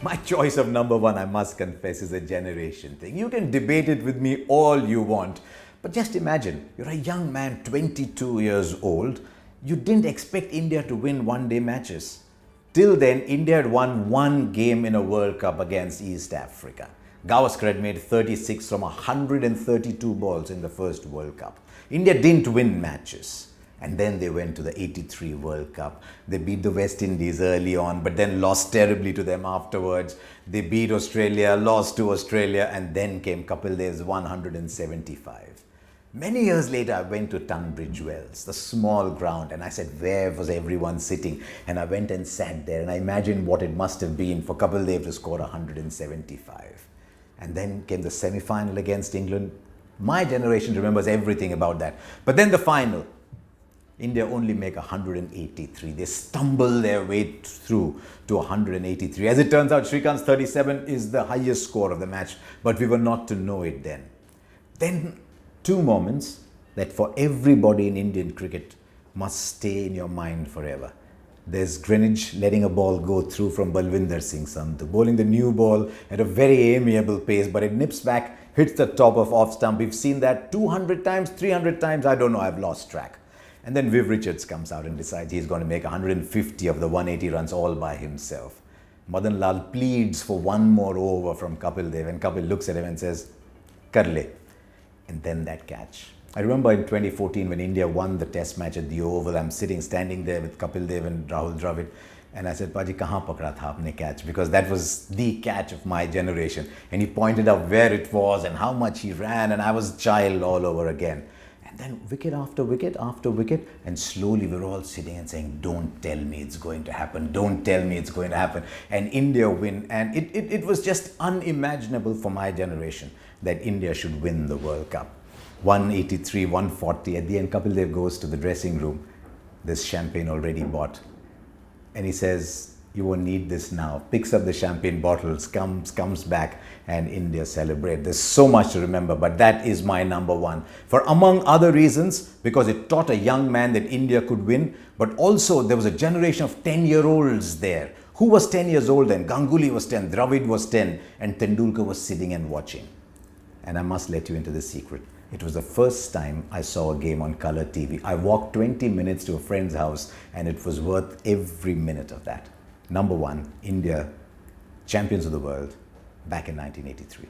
My choice of number one, I must confess, is a generation thing. You can debate it with me all you want, but just imagine, you're a young man, 22 years old. You didn't expect India to win one-day matches. Till then, India had won one game in a World Cup against East Africa. Gavaskar had made 36 from 132 balls in the first World Cup. India didn't win matches. And then they went to the 83 World Cup. They beat the West Indies early on, but then lost terribly to them afterwards. They beat Australia, lost to Australia, and then came Kapil Dev's 175. Many years later, I went to Tunbridge Wells, the small ground, and I said, where was everyone sitting? And I went and sat there, and I imagined what it must have been for Kapil Dev to score 175. And then came the semi-final against England. My generation remembers everything about that. But then the final. India only make 183. They stumble their way through to 183. As it turns out, Shrikant's 37 is the highest score of the match, but we were not to know it then. Then two moments that for everybody in Indian cricket must stay in your mind forever. There's Greenwich letting a ball go through from Balwinder Singh Sandhu, bowling the new ball at a very amiable pace, but it nips back, hits the top of off stump. We've seen that 200 times, 300 times, I don't know, I've lost track. And then Viv Richards comes out and decides he's going to make 150 of the 180 runs all by himself. Madan Lal pleads for one more over from Kapil Dev, and Kapil looks at him and says, "Kar le." And then that catch. I remember in 2014 when India won the test match at the Oval, I'm standing there with Kapil Dev and Rahul Dravid, and I said, "Paji, kahan pakda tha aapne catch?" Because that was the catch of my generation. And he pointed out where it was and how much he ran, and I was a child all over again. And then wicket after wicket after wicket, and slowly we're all sitting and saying, don't tell me it's going to happen, don't tell me it's going to happen. And India win, and it was just unimaginable for my generation that India should win the World Cup. 183, 140, at the end Kapil Dev goes to the dressing room, there's champagne already bought, and he says, "You won't need this now," picks up the champagne bottles, comes back, and India celebrate. There's so much to remember, but that is my number one. For among other reasons, because it taught a young man that India could win, but also there was a generation of 10-year-olds there. Who was 10 years old then? Ganguly was 10, Dravid was 10, and Tendulkar was sitting and watching. And I must let you into the secret. It was the first time I saw a game on colour TV. I walked 20 minutes to a friend's house, and it was worth every minute of that. Number one, India, champions of the world, back in 1983.